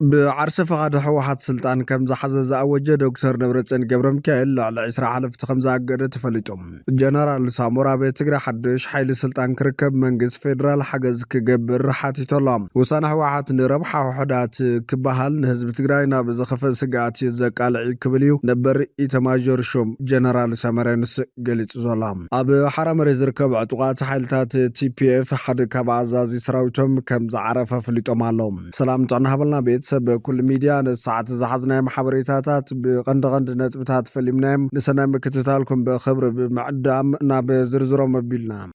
بعرس فقد حوحات سلطان كم زحزز أوجه دكتور نبرتسن جبرمكيل على عسر حلف تخمز عقدة تفلتهم جنرال سامورا بيتقرا حدش حيل سلطان كركب منجز فيدرال حجز كجبر حاتي طلام وصانح واحد نربحه وحدات كبهال نهزب تقراينا بزخف سقات يزقال كبليو نبر إتماجر شوم جنرال سامرينس قلت زلام أب حرم رزركب عطوات حيلتات تي بي اف حد كبعزازي سراوتهم كم زعرف فلتهم علوم سلام تعنا هبلنا بيت بكل ميديا الساعات زحزنا محبريتات بقند نتبتات فيلمنام نسنا مكتتالكم بخبر بمعدام ناب زرزرو مبيلنا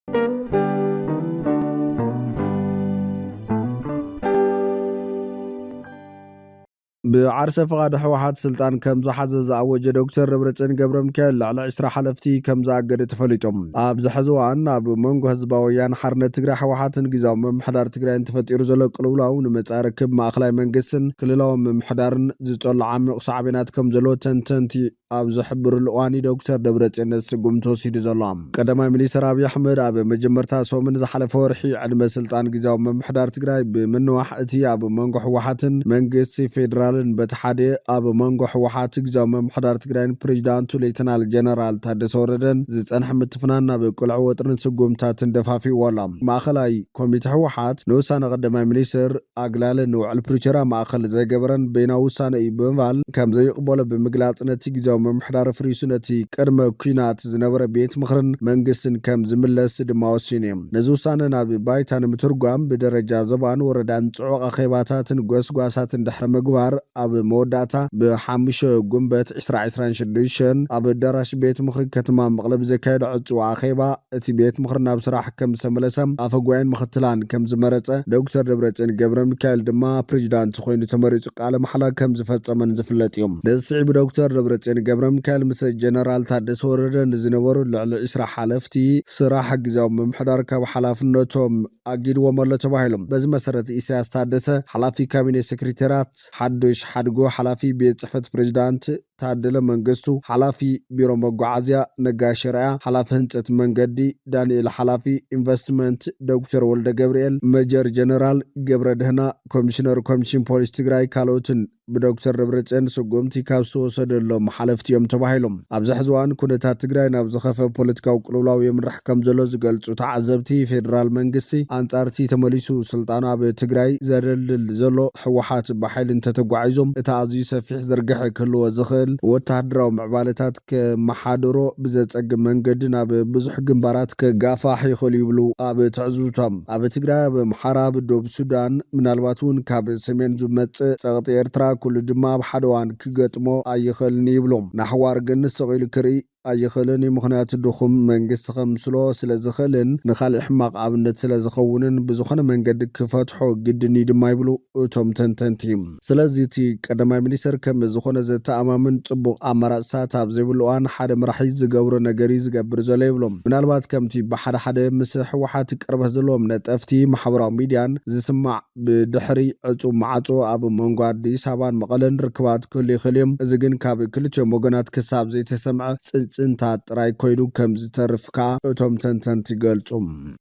بعرس فقد حوحات سلطان كم زحزز أوجه دكتور نبرتسن جبرمكيل على عسر حلفتي كم زعقد تفلتهم أب زحزوان أب منجو هزباويان حرنا تقرا حوحات نجزاو محدار تقرا انتفت يرزلو قلولاو نمتعركب مع أخلاي منجسن كللاو محدارن زيطول عمق صعبينات كم زلو تنتنتي أب زحبر الواني دكتور نبرتسن السقوم توسيد زلام قدما مليسر أبي أحمد أب مجمرتا سومن زحل فورحي علم سلطان جزاو محدار تقرا بمن واحدتي أب منجو حوحاتن منجسي فيدرال بتحدي أب منجو حوحات جزاو محدار تقرا بريزيدانتو ليتنال جنرال تادس وردن زيت أنحمد تفنانا بكل عوطرن سقوم تاتن دفافي والام ماخلاي كوميت حوحات نوسان قدما مليسر أقلال نوع البريشرا ماخل زي جبرن بينا وسان إيبنفال كم زي يقبل بمقلات نتي جزاو محدار فريسونتي كرم كينات زنبر بيت مخرن منجسن كم زملس دماوسينيم نزوسان نابي بايتان مترقام بدرجة زبان وردان تعوق خيباتاتن قواساتن دحر مقبار أب موداتا بحامش قنبت عسران شديشن أب الدرش بيت مخرج كتما مقلب زكايد عطوا عخيبا اتي بيت مخرنا بصراحة كم سملسم أفقوين مختلان كم زمرت دكتور نبرتسن جبرمكيل دما بريزيدانت خوين تمريتق على محلا كم زفت من زفلت يوم نزعب دكتور نبرتسن جبرمكيل مس جنرال تادس وردن زنبر على إسرا حلفتي صراحة جزاو محضر كب حلافنتهم أجد ومرلا تباهلهم بز مسرت إساس تادس حلافي كابيني سكرتيرات حدش حدقو حلافي بيت صحفة بريزيدانت تعدل منقصو حلافي بيرو مقعازيا نقاشريا حلاف هنسة منقدي دانيال حلافي انفستمنت دكتور ولد جبريل مجر جنرال جبر دهنا كوميشنر كوميشن بوليس تقراي كالوتن بدكتور نبرتسن سقومتي كابسو وصدلهم حلفتيهم تباهلهم أبزح زوان كونتا تقراي نابز خفة بوليتكا وقلولاو يمرح كم زلوز قلتو تعذبتي فيدرال منقسي أنتارتي تموليسو سلطانا بتقراي زرل زلو حوحات بحيل انت تقعيزهم اتعزي سفيح زرقحي كله وزخل وتهدروا معبالتات كمحادرو بزت أجم منقدنا ببزح جنبارات كجافاح يخلي يبلو أب تعزوتهم أب تقرأ بمحارب الدوب السودان من الباتون كاب سمين زمت تغطي إرترا كل جماع بحدوان كجتمو أي خلني يبلوم نحوار جنس صغير كري أي خلني مخنات الدخم من قص خمسلو سلزخلن نخال إحماق عبنت سلزخونن بزخن من قد كفتحو جدني دم يبلو أتوم تنتيم سلزيتي قدما مليسر كم زخن زت أمامن تبو أمرات ساتاب زيبلوان حد مرحيز جور نجاريز جبر زليبلوم من البات كمتي بحد مسح وحاتك أربع زلوم نتأفتي محبرة ميديان زي سمع بدحري عطو معطو أبو منقادي سابان مقالن ركبات كل خليم زجن كاب كل شيء مجنات كساب زي تسمع انتات راي كويدو كم زترفكا اتوم تنتي قلتم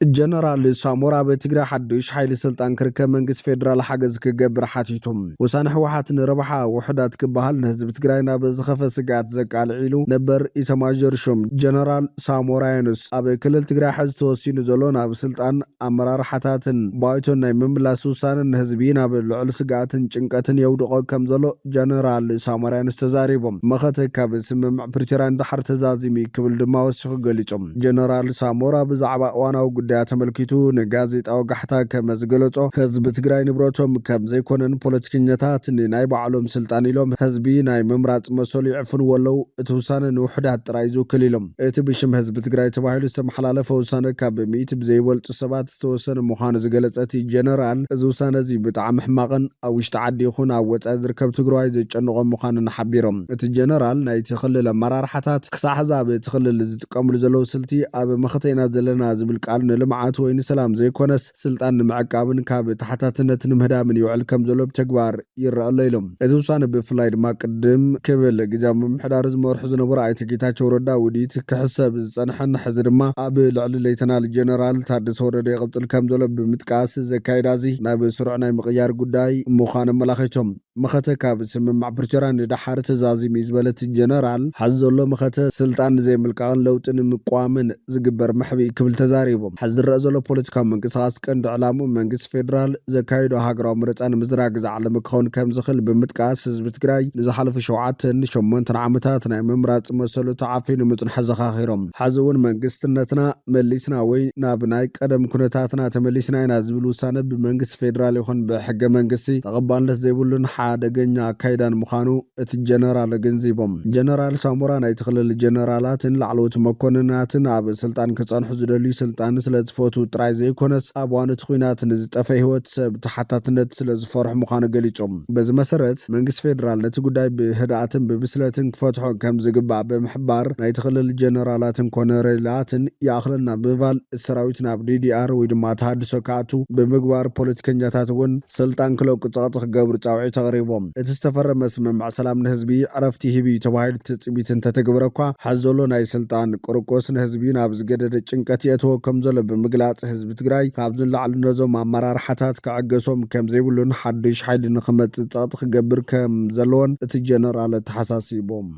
جنرال سامورا بتقرا حدش حيل سلطان كركب منجس فيدرال حجز كجبر حاتيتهم وسانح واحد نربحه وحدات كبهال نهزب تقراينا بزخفه سقات زقال عيلو نبر إتماجر شوم جنرال ساموراينوس أبي كل تقرا حز توسين زلونا بسلطان أمرار حتاتن بايتون نيمملا سوسان نهزبينا بالعل سقاتن چنقاتن يودقو كم زلو جنرال ساموراينوس تزاريبهم مختك بسم بريتران دحر تزازيمي كبل دما وسخ قليتهم جنرال سامورا بزعبا وانا دا تملكيتو نغازيت او غحتا كمزغلصو حزب تግራይ ንብረቶም ከም ዘይኮነን ፖለቲከኛታት ናይ ባዕሎም ስልጣን ኢሎም ህዝቢ ናይ መምራጽ መሰሉ ይዕፍን ወለው እቲ ውሳነ ንውሕዳት ጥራይ ዝውክል ኢሎም እቲ ብሽም ህዝብ ትግራይ ተባሂሉ ዝተመሓላለፈ ውሳነ ካብ ሚኢት ብዘይበልጡ ሰባት ዝተወሰነ ምዃኑ ዝገለጸት ጀነራል እዚ ውሳነ እዚ ብጣዕሚ ሕማቕን ኣብ ውሽጢ ዓዲ ይኹን ኣብ ወጻኢ ዝርከብ ትግራይ ዘጨንቆም ምዃኑ ሓቢሮም እቲ ጀነራል ናይ ትኽልል ኣመራርሓታት ክሳብ ሕዛብ ትኽልል ዝጥቀምሉ ዘለው ስልቲ ኣብ መኽተይና ዘለና ዝብል ቃል ንልምዓት ወይ ንሰላም ዘይኮነስ ስልጣን ንምዕቃብን ካብ ተሓታትነት ንምህዳምን ይውዕል ከም ዘሎ ብተግባር ይረአ ኣሎ ኢሎም እቲ ውሳነ ብፍላይ ድማ ቅድም ክብል ግዜያዊ ምምሕዳር ዝመርሑ ዝነበሩ ኣይተ ጌታቸው ረዳ ውዲት ክሕሰብ ዝጸንሐን ሕዚ ድማ ኣብ ልዕሊ ሌተናል ጀነራል ታደሰ ወረደ ይቕጽል ከም ዘሎ ብምጥቃስ ዘካይዳዚ ናብ ስሩዕ ናይ ምቕያር ጉዳይ ምዃኑ ኣመላኺቶም መኸተ ካብ ስምምዕ ፕሪቶርያ ንዳሓር ተዛዚሙ ዝበለት ጀነራል ሓዚ ዘሎ መኸተ ስልጣን ዘይምልቃቕን ለውጥን ምቋምን ዝግበር መሕቢ ክብል ተዛሪቦም ሓዚ ዝረአ ዘሎ ፖለቲካዊ ምንቅስቓስ ቀንዲ ዕላሙ መንግስቲ ፌደራል ዘካይዶ ሃገራዊ ምርጫ ንምዝራግ ዝዓለመ ክኸውን ከም ዝኽእል ብምጥቃስ ህዝቢ ትግራይ ንዝሓለፉ 7-8 ዓመታት ናይ ምምራፅ መሰሉ ተዓፊኑ ምጽንሐ ዘኻኺሮም ሓዚ እውን መንግስትነትና መሊስና ወይ ናብ ናይ ቀደም ኩነታትና ተመሊስና ኢና ዝብል ውሳነ ብመንግስቲ ፌደራል ይኹን ብሕገ መንግስቲ ተቐባልነት ዘይብሉን ሓደገኛ ኣካይዳን ምዃኑ እቲ ጀነራል ገንዚቦም ጀነራል ሳሞራ ናይ ትኽልል ጀነራላትን ላዕለዎት መኮንናትን ኣብ ስልጣን ክጸንሑ ዝደልዩ ስልጣን ስለ ዝፈቱ ጥራይ ዘይኮነስ ኣብ እዋን እቲ ኩናት ንዝጠፈ ህይወት ሰብ ተሓታትነት ስለ ዝፈርሑ ምዃኑ ገሊጾም በዚ መሰረት መንግስቲ ፌደራል ነቲ ጉዳይ ብህድኣትን ብብስለትን ክፈትሖ ከም ዝግባእ ብምሕባር ናይ ትኽልል ጀነራላትን ኮነሬላትን ይኣኽለና ብምባል እቲ ሰራዊት ናብ ዲዲኣር ወይ ድማ ተሃድሶ ከኣቱ ብምግባር ፖለቲከኛታት እውን ስልጣን ክለቁ ፀቕጢ ክገብሩ ጻውዒት ተቕሪቦም እቲ ዝተፈረመ ስምምዕ ሰላም ንህዝቢ ዕረፍቲ ሂቢ ተባሂሉ ትፅቢት እንተተግብረ እኳ ሓዚ ዘሎ ናይ ስልጣን ቁርቆስ ንህዝቢ ናብ ዝገደደ ጭንቀት የእትዎ ከም ዘሎ ብምግላጽ ህዝቢ ትግራይ ካብ ዝለዓሉ ነዞም ኣመራርሓታት ክዕገሶም ከም ዘይብሉን ሓድሽ ሓይሊ ንኽመጽእ ፀቕጢ ክገብር ከም ዘለዎን እቲ ጀነራል ተሓሳሲቦም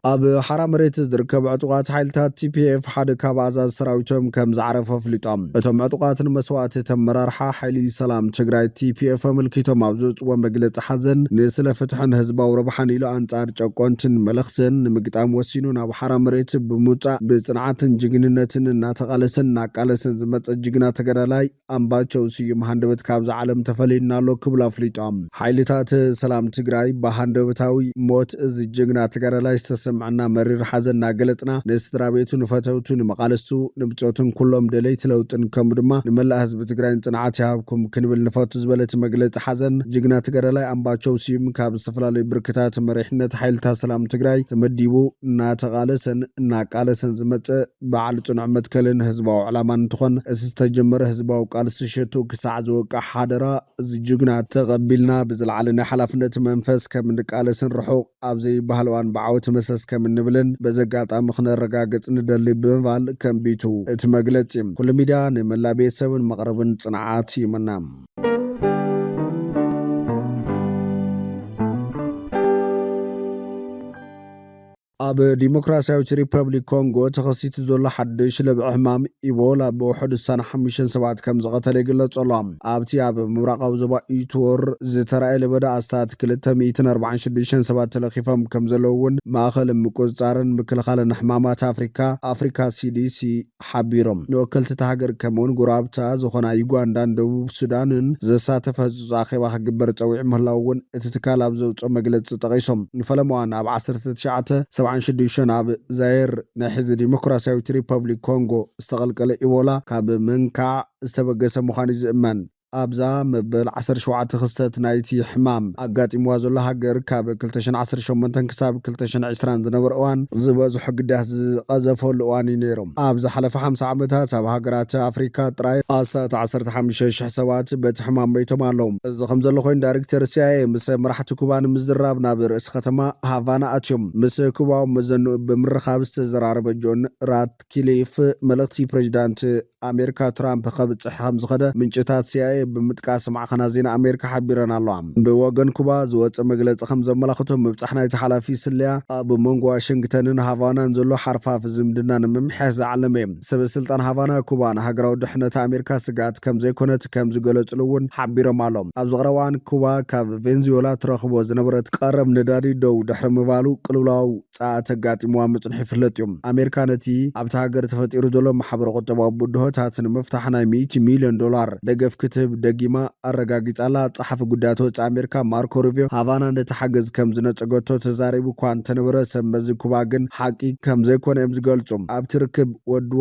ኣብ ሓራ መሬት ዝርከቡ ዕጡቓት ሓይልታት TPF ሓደ ካብ ኣዛዝ ሰራዊቶም ከም ዝዓረፈ ኣፍሊጦም እቶም ዕጡቓትን መስዋእቲ ተመራርሓ ሓይሊ ሰላም ትግራይ TPF ኣመልኪቶም ኣብ ዘውፅዎ መግለፂ ሓዘን ንስለ ፍትሕን ህዝባዊ ረብሓን ኢሉ አንጻር ጨቆንትን መልእኽትን ንምግጣም ወሲኑ ናብ ሓራ መሬት ብምውፃእ ብጽንዓትን ጅግንነትን እናተቓለሰን እናቃለሰን ዝመፀ ጅግና ተገዳላይ ኣምባቸው ስዩም ሃንደበት ካብዚ ዓለም ተፈሊዩና ኣሎ ክብሉ ኣፍሊጦም ሓይልታት ሰላም ትግራይ ብሃንደበታዊ ሞት እዚ ጅግና ተገዳላይ معنا مرير حزن قلتنا نسترابيتو نفتوتو نمقالستو نبتوتن كلهم دليت لوتن كمدما نملا حزب تግራይ ጽንዓት ያብኩም ክንብል ንፈቱ ዝበለት መግለጽ ሓዘን ጅግና ትግራይ ኣምባቸው ሲም ካብ ዝተፈላለዩ ብርክታት መሪሕነት ሓይልታት ሰላም ትግራይ ተመዲቡ እናተቃለሰን እናቃለሰን ዝመጸ በዓል ጽኑዕ መትከልን ህዝባዊ ዕላማን እንትኾን እዚ ተጀመረ ህዝባዊ ቃልሲ ሽቱ ክሳዕ ዝወቅዕ ሓደራ እዚ ጅግና ተቀቢልና ብዝለዓለ ናይ ሓላፍነት መንፈስ ከም ንቃለስን ርሑቕ ኣብ ዘይባህልዋን በዓወት መሰስ ከም ንብልን በዘጋጣሚ ክነረጋግጽ ንደሊ ብምባል ከምቢቱ እቲ መግለጽ ኩሉ ሚድያ ንመላ ቤተሰብን መቅረብን ጽንዓት ይመናም ኣብ ዲሞክራሲያዊት ሪፐብሊክ ኮንጎ ተኸሲቱ ዘሎ ሓድሽ ለብዒ ሕማም ኢቦላ ብውሕድ 5 ሰባት ከም ዝቐተለ ይግለጽ ኣሎ። ኣብቲ ኣብ ምብራቃዊ ዞባ ኢቱር ዝተረኣየ ለበዳ ኣስታት 246 ሰባት ተለኺፎም ከም ዘለዉ እውን ማእኸል ምቁፅጻርን ምክልኻልን ሕማማት ኣፍሪካ CDC ሓቢሮም ንወከልቲ ሃገር ከምኡውን ጉራብታ ዝኾና ዩጋንዳን ደቡብ ሱዳንን ዘሳተፈ ኣኼባ ክግበር ፀዊዕ ምህላው እውን እቲ ትካል ኣብ ዘውፅኦ መግለፂ ጠቒሶም ንፈለማዋን ኣብ 19 76 ኣብ ዛይር ናይ ሕዚ ዲሞክራሲያዊት ሪፐብሊክ ኮንጎ ዝተቐልቀለ ኢቦላ ካብ መንካዕ ዝተበገሰ ምዃኑ ዝእመን ኣብዛ መበል 17 ክስተት ናይቲ ሕማም ኣጋጢምዋ ዘሎ ሃገር ካብ 2018 ክሳብ 2020 ዝነበረ እዋን ዝበዝሑ ግዳት ዝቐዘፈሉ እዋን እዩ ነይሮም ኣብ ዝሓለፈ 50 ዓመታት ኣብ ሃገራት ኣፍሪካ ጥራይ ኣስታት 15,000 ሰባት በቲ ሕማም ሞይቶም ኣለዉ እዚ ከም ዘሎ ኮይኑ ዳይሬክተር CIA ምስ መራሕቲ ኩባ ንምዝድራብ ናብ ርእሲ ከተማ ሃቫና ኣትዮም ምስ ኩባዊ መዘንኡ ብምርኻብ ዝተዘራረበ ጆን ራትክሊፍ መልእኽቲ ፕሬዚዳንት ኣሜሪካ ትራምፕ ከብፅሕ ከም ዝኸደ ምንጭታት CIA ብምጥቃስ ማዕኸና ዜና ኣሜሪካ ሓቢረን ኣለዋ ብወገን ኩባ ዝወፀ መግለፂ ከም ዘመላኽቶ ምብፃሕ ናይቲ ሓላፊ ስልያ ኣብ መንጎ ዋሽንግተንን ሃቫናን ዘሎ ሓርፋፍ ዝምድና ንምምሕያሽ ዝዓለመ እዩ ሰበስልጣን ሃቫና ኩባ ንሃገራዊ ድሕነት ኣሜሪካ ስጋት ከም ዘይኮነት ከም ዝገለጽሉ እውን ሓቢሮም ኣሎም ኣብ ዝቐረባን ኩባ ካብ ቬንዙዌላ ትረኽቦ ዝነበረት ቀረብ ነዳዲ ደው ድሕሪ ምባሉ ቅልውላዊ ጻዕት ኣጋጢምዋ ምጽንሑ ይፍለጥ እዩ ኣሜሪካ ነቲ ኣብቲ ሃገር ተፈጢሩ ዘሎ ማሕበረ ቁጠባዊ ቡድሆታት ንምፍታሕ ናይ $100 ሚልዮን ደገፍ ክትብ ደጊማ ኣረጋጊጻላ ጸሓፊ ጉዳያት ወጻኢ ኣሜሪካ ማርኮ ሩቢዮ ሃቫና ነቲ ሓገዝ ከም ዝነጸገቶ ተዛሪቡ እኳ እንተነበረ ሰብ መዚ ኩባ ግን ሓቂ ከም ዘይኮነ እዮም ዝገልጹ ኣብቲ ርክብ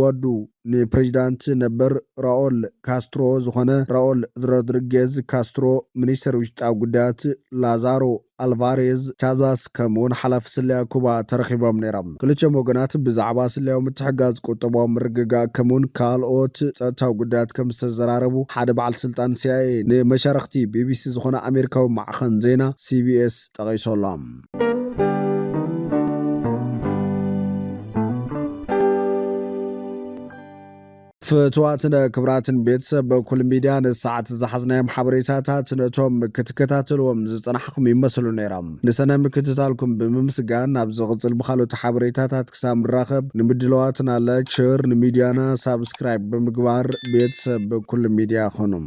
ወዱ ንፕሬዚዳንት ነበር ራኦል ካስትሮ ዝኾነ ራኦል ሮድሪጌዝ ካስትሮ ሚኒስትር ውሽጣዊ ጉዳያት ላዛሮ ኣልቫሬዝ ቻዛስ ከምውን ሓላፊ ስልያ ኩባ ተረኺቦም ነይሮም። ክልቲኦም ወገናት ብዛዕባ ስልያዊ ምትሕግጋዝ ቁጠባዊ ምርግጋእ ከምውን ካልኦት ፀጥታዊ ጉዳያት ከም ዝተዘራረቡ ሓደ በዓል ስልጣን CIA ንመሻርክቲ BBC ዝኾነ ኣሜሪካዊ ማዕኸን ዜና CBS ጠቒሶሎም። ፍትዋትን ክብራትን ቤተሰብ በኩል ሚድያ ንሰዓት ዝሓዝናዮም ሓበሬታታት ነቶም ክትከታተልዎም ዝፀናሕኩም ይመስሉ ነይሮም። ንሰናይ ምክትታልኩም ብምምስጋን ናብ ዝቕፅል ብካልኦት ሓበሬታታት ክሳብ ምራኸብ ንምድለዋትና ላይክ ሸር ንሚድያና ሳብስክራይብ ብምግባር ቤተሰብ በኩል ሚድያ ኾኑም።